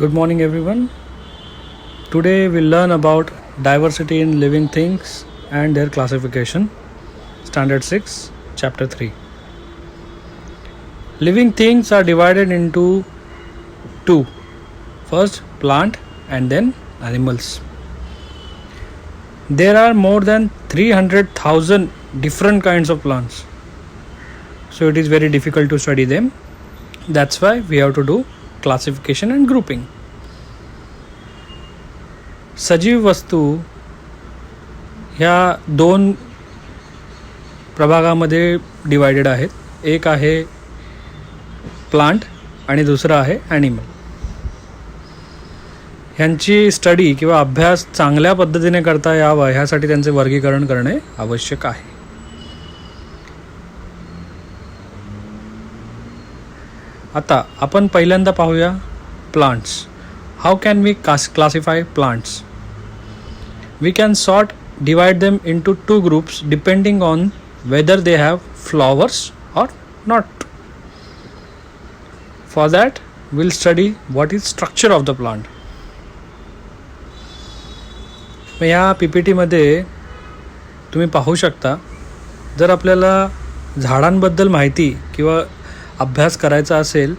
Good morning, everyone. Today we'll learn about diversity in living things and their classification. Standard 6, Chapter 3. Living things are divided into two. First, plant and then animals. There are more than 300,000 different kinds of plants. So it is very difficult to study them. That's why we have to do classification and grouping. सजीव वस्तू ह्या दोन प्रभागामध्ये divided आहेत. एक आहे plant आणि दुसरं आहे ॲनिमल. ह्यांची स्टडी किंवा अभ्यास चांगल्या पद्धतीने करता यावा ह्यासाठी त्यांचे वर्गीकरण करणे आवश्यक आहे. आता आपण पहिल्यांदा पाहूया plants. How can we classify plants? We can divide them into two groups depending on whether they have flowers or not. For that, we'll study what is structure of the plant. या PPTमध्ये तुम्ही पाहू शकता, जर आपल्याला झाडांबद्दल माहिती किंवा अभ्यास करायचा असेल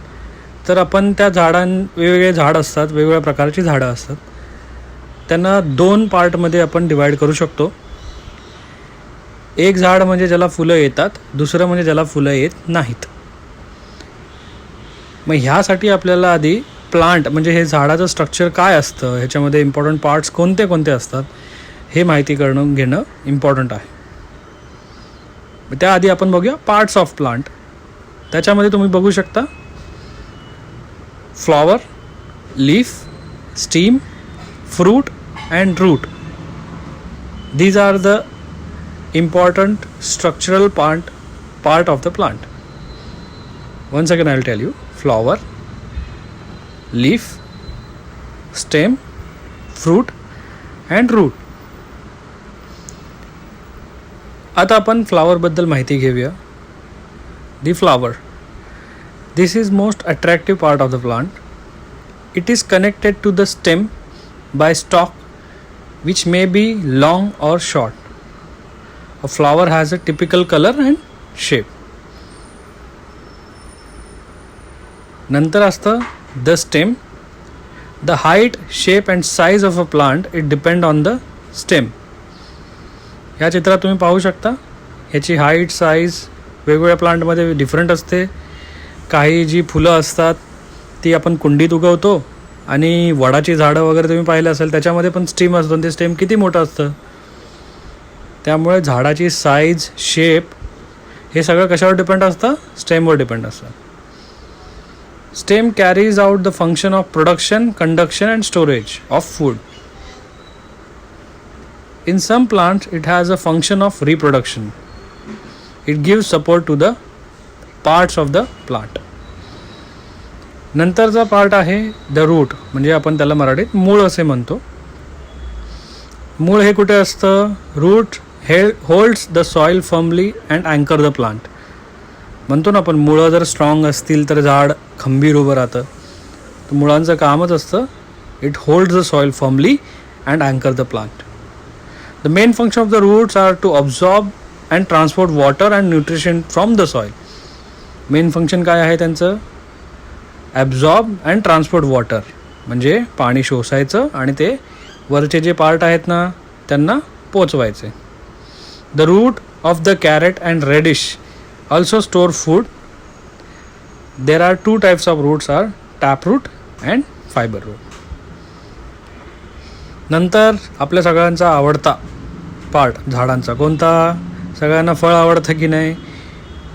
तर आपण त्या वेगवेगळे झाड असतात, वेगवेगळ्या प्रकारची झाडं असतात, त्यांना दोन पार्टमध्ये आपण डिवाईड करू शकतो. एक झाड म्हणजे ज्याला फुलं येतात, दुसरं म्हणजे ज्याला फुलं येत नाहीत. मग ह्यासाठी आपल्याला आधी प्लांट म्हणजे हे झाडाचं स्ट्रक्चर काय असतं, ह्याच्यामध्ये इम्पॉर्टंट पार्ट्स कोणते कोणते असतात हे माहिती घेणं इम्पॉर्टंट आहे. त्याआधी आपण बघूया पार्ट्स ऑफ प्लांट. त्याच्यामध्ये तुम्ही बघू शकता flower, leaf, steam, fruit and root. These are the important structural part of the plant. Once again I will tell you: flower, leaf, stem, fruit and root. आता आपण फ्लावर बद्दल माहिती घेऊया. The flower. This is most attractive part of the plant. It is connected to the stem by stalk which may be long or short. A flower has a typical color and shape. नंतर असतं the stem. The height, shape and size of a plant it depend on the stem. ह्या चित्रात तुम्ही पाहू शकता ह्याची height, size वेगवेगळ्या प्लांटमध्ये डिफरंट असते. काही जी फुलं असतात ती आपण कुंडीत उगवतो आणि वडाची झाडं वगैरे तुम्ही पाहिलं असेल त्याच्यामध्ये पण स्टेम असतो, ते स्टेम किती मोठं असतं. त्यामुळे झाडाची साईज, शेप हे सगळं कशावर डिपेंड असतं? स्टेमवर डिपेंड असतं. Stem carries out the function of production, conduction and storage of food. In some plants it has a function of reproduction. It gives support to the parts of the plant. नंतरचा part आहे the root, म्हणजे आपण त्याला मराठीत मूळ असे म्हणतो. मूळ हे कुठे असतं? Root holds the soil firmly and अँकर द प्लांट. म्हणतो ना आपण, मुळं जर स्ट्रॉंग असतील तर झाड खंबीर उभं राहतं. तर मुळांचं कामच असतं it holds the soil firmly and अँकर the plant. The main function of the roots are to absorb and transport water and nutrition from the soil. Main function काय आहे त्यांचं? ॲब्झॉर्ब अँड ट्रान्सपोर्ट वॉटर, म्हणजे पाणी शोषायचं आणि ते वरचे जे पार्ट आहेत ना त्यांना पोचवायचे. The root of the carrot and radish also store food. There are two types of roots are tap root and fibre root. नंतर आपल्या सगळ्यांचा आवडता पार्ट झाडांचा कोणता? सगळ्यांना फळ आवडतं की नाही?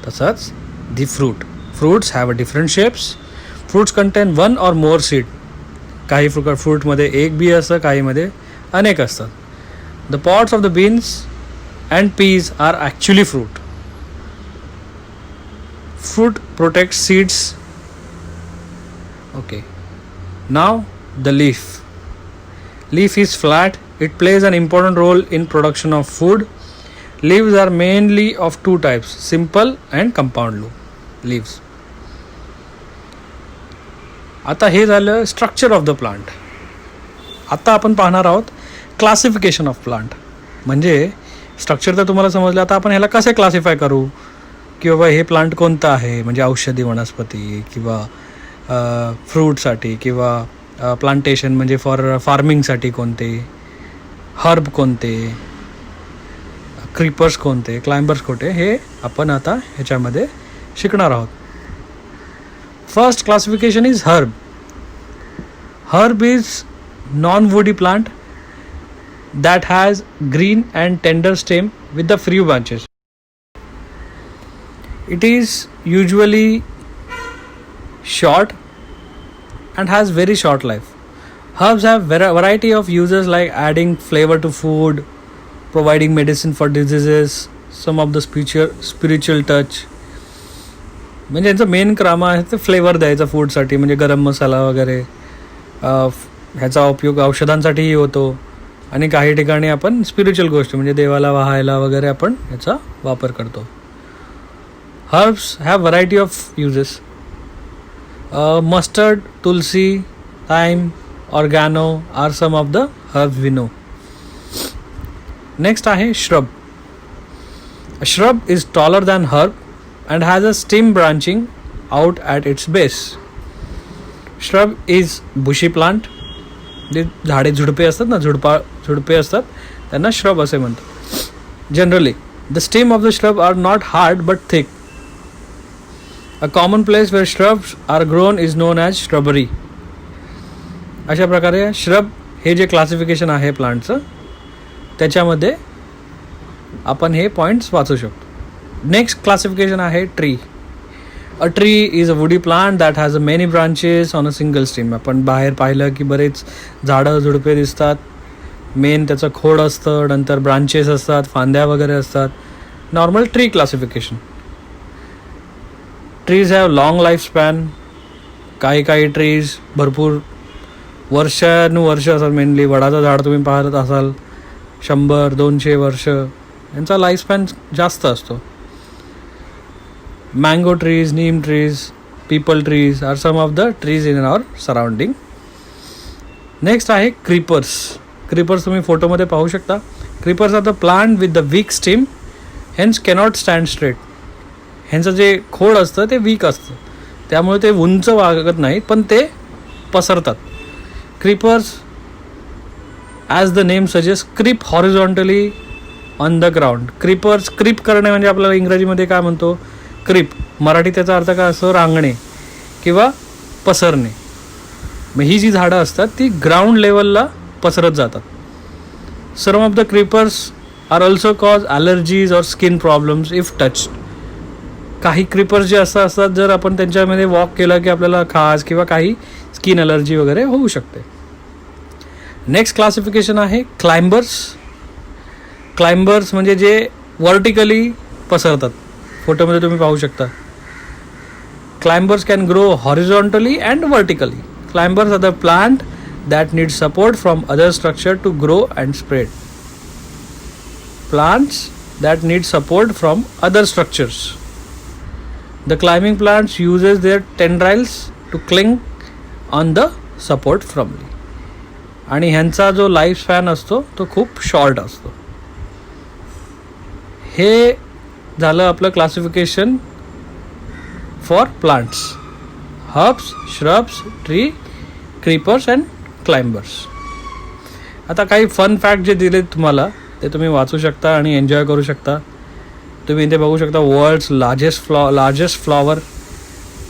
तसंच the fruit. Fruits have a different shapes. Fruits contain one or more seed. काही फ्रूटमध्ये एक बी असतं, काहीमध्ये अनेक असतात. The pots of the beans and peas are actually fruit. Fruit protect seeds. Okay. Now the leaf. Leaf is flat. It plays an important role in production of food. Leaves are mainly of two types, simple and compound leaves. आता हे झालं structure of the plant. आता आपण पाहणार आहोत classification of plant. म्हणजे structure तर तुम्हाला समजलं, आता आपण ह्याला कसे क्लासिफाय करू की बाबा हे प्लांट कोणतं आहे, म्हणजे औषधी वनस्पती किंवा फ्रूटसाठी किंवा प्लांटेशन म्हणजे फॉर फार्मिंगसाठी कोणते, हर्ब कोणते, क्रीपर्स कोणते, क्लाइंबर्स कोणते, हे आपण आता ह्याच्यामध्ये शिकणार आहोत. First classification is herb. Herb is non-woody plant that has green and tender stem with the few branches. It is usually short and has very short life. Herbs have variety of uses like adding flavor to food, providing medicine for diseases, some of the spiritual touch. म्हणजे यांचं main काम आहे ते flavour द्यायचा फूडसाठी, म्हणजे गरम मसाला वगैरे ह्याचा उपयोग औषधांसाठीही होतो. आणि काही ठिकाणी आपण स्पिरिच्युअल गोष्टी म्हणजे देवाला वाहायला वगैरे आपण ह्याचा वापर करतो. Herbs have variety of uses. Mustard, tulsi, thyme, oregano are some of the herbs we know. Next आहे shrub. Shrub is taller than herb and has a stem branching out at its base. Shrub is bushy plant. जे झाडे झुडपे असतात ना, झुडपे असतात त्यांना shrub असे म्हणतात. Generally the stem of the shrub are not hard but thick. A common place where shrubs are grown is known as shrubbery. अशा प्रकारे श्रब हे जे क्लासिफिकेशन आहे प्लांटचं त्याच्यामध्ये आपण हे पॉईंट्स वाचू शकतो. नेक्स्ट क्लासिफिकेशन आहे tree. A tree is a woody plant that has a many branches on a single stem. आपण बाहेर पाहिलं की बरेच झाडं झुडपे दिसतात. मेन त्याचं खोड असतं, नंतर ब्रांचेस असतात, फांद्या वगैरे असतात. Normal tree classification. Trees have long life span. काही ट्रीज भरपूर वर्षानुवर्ष असतात. मेनली वडाचं झाड तुम्ही पाहत असाल 100-200 वर्ष यांचा लाईफ स्पॅन जास्त असतो. Mango trees, neem trees, people trees are some of the trees in our surrounding. Next आहे creepers. Creepers तुम्ही फोटोमध्ये पाहू शकता. Creepers are the plant with the weak stem, hence cannot stand straight. ह्यांचं जे खोड असतं ते वीक असतं, त्यामुळे ते उंच वागत नाहीत पण ते पसरतात. Creepers, as the name suggests, creep horizontally on the ground. Creepers, creep करणे म्हणजे आपल्याला इंग्रजीमध्ये काय म्हणतो, क्रीप. मराठी त्याचा अर्थ काय असतो, रांगणे किंवा पसरणे. मग ही जी झाडं असतात ती ग्राउंड लेवलला पसरत जातात. Some of the creepers are also cause allergies or skin problems if touch. काही क्रीपर्स जे असतात जर आपण त्यांच्यामध्ये वॉक केलं की आपल्याला खाज किंवा काही स्किन ॲलर्जी वगैरे होऊ शकते. नेक्स्ट क्लासिफिकेशन आहे क्लाइंबर्स. क्लाइंबर्स म्हणजे जे वर्टिकली पसरतात. फोटोमध्ये तुम्ही पाहू शकता. Climbers can grow horizontally and vertically. Climbers are the plant that need support from other structure to grow and spread. Plants that need support from other structures. The climbing plants uses their tendrils to cling on the support firmly. आणि ह्यांचा जो life span असतो तो खूप short असतो. हे झालं आपलं classification for plants. Herbs, shrubs, tree, creepers and climbers. आता काही फन फॅक्ट जे दिले तुम्हाला ते तुम्ही वाचू शकता आणि एन्जॉय करू शकता. तुम्ही इथे बघू शकता वर्ल्ड्स लार्जेस्ट फ्लॉवर.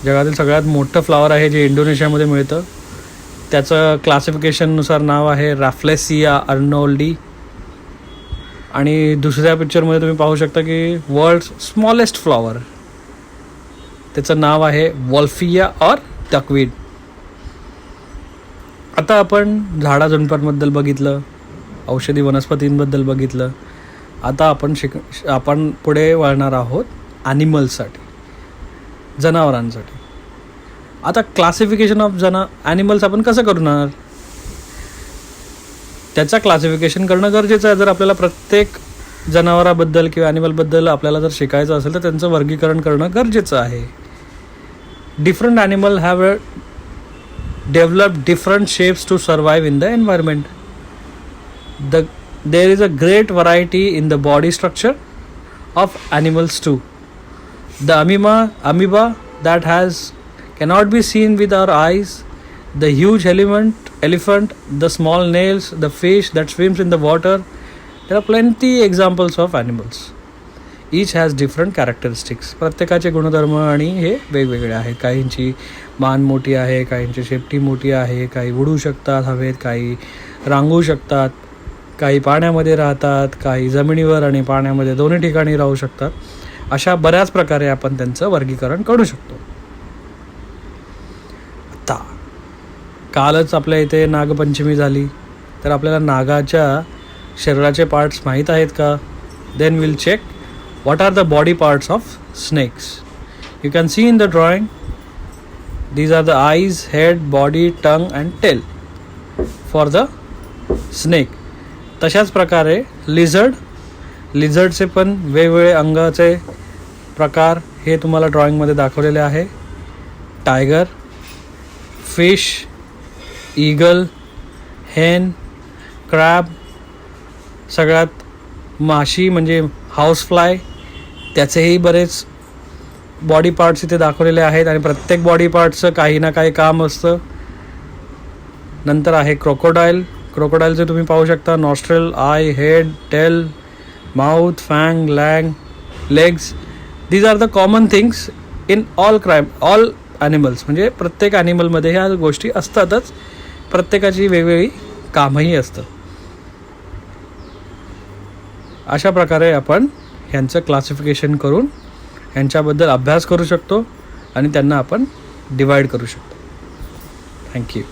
जगातील सगळ्यात मोठं फ्लॉवर आहे जे इंडोनेशियामध्ये मिळतं. त्याचं क्लासिफिकेशननुसार नाव आहे रॅफ्लेसिया अर्नोल्डी. आणि दुसऱ्या पिक्चरमध्ये तुम्ही पाहू शकता की वर्ल्ड्स स्मॉलेस्ट फ्लॉवर, त्याचं नाव आहे वॉल्फिया ऑर डकवीड. आता आपण झाडाझुडपांबद्दल बघितलं, औषधी वनस्पतींबद्दल बघितलं. आता आपण पुढे वळणार आहोत ॲनिमल्ससाठी, जनावरांसाठी. आता क्लासिफिकेशन ऑफ ॲनिमल्स आपण कसं करणार, त्याचं क्लासिफिकेशन करणं गरजेचं आहे. जर आपल्याला प्रत्येक जनावराबद्दल किंवा ॲनिमलबद्दल आपल्याला जर शिकायचं असेल तर त्यांचं वर्गीकरण करणं गरजेचं आहे. Different animal have develop different shapes to survive in the environment. There is a great variety in the body structure of animals too. The amoeba that cannot be seen with our eyes, the huge elephant, the small snails, the fish that swims in the water. There are plenty examples of animals. Each has different characteristics. प्रत्येकाचे गुणधर्म आणि हे वेगवेगळे आहेत. काहींची मान मोठी आहे, काहींची शेपटी मोठी आहे, काही उडू शकतात हवेत, काही रांगू शकतात, काही पाण्यामध्ये राहतात, काही जमिनीवर आणि पाण्यामध्ये दोन्ही ठिकाणी राहू शकतात. अशा बऱ्याच प्रकारे आपण त्यांचं वर्गीकरण करू शकतो. आता कालच आपल्या इथे नागपंचमी झाली, तर आपल्याला नागाच्या शरीराचे पार्ट्स माहीत आहेत का? Then will check what are the body parts of snakes. You can see in the drawing, these are the eyes, head, body, tongue and tail for the snake. तशाच प्रकारे लिझर्डचे पण वेगवेगळे अंगाचे प्रकार हे तुम्हाला ड्रॉइंगमध्ये दाखवलेले आहे. टायगर, फिश, ईगल, हेन, क्रॅब, सगळ्यात माशी म्हणजे हाऊसफ्लाय, त्याचेही बरेच बॉडी पार्ट्स इथे दाखवलेले आहेत आणि प्रत्येक बॉडी पार्टचं काही ना काही काम असतं. नंतर आहे क्रोकोडाईलचे तुम्ही पाहू शकता nostril, eye, head, tail, mouth, fang, legs. These are the common things in all animals. म्हणजे प्रत्येक ॲनिमलमध्ये ह्या गोष्टी असतातच, प्रत्येकाची वेगवेगळी कामही असतं. अशा प्रकारे आपण ह्यांचं क्लासिफिकेशन करून ह्यांच्याबद्दल अभ्यास करू शकतो आणि त्यांना आपण डिवाईड करू शकतो. थँक्यू.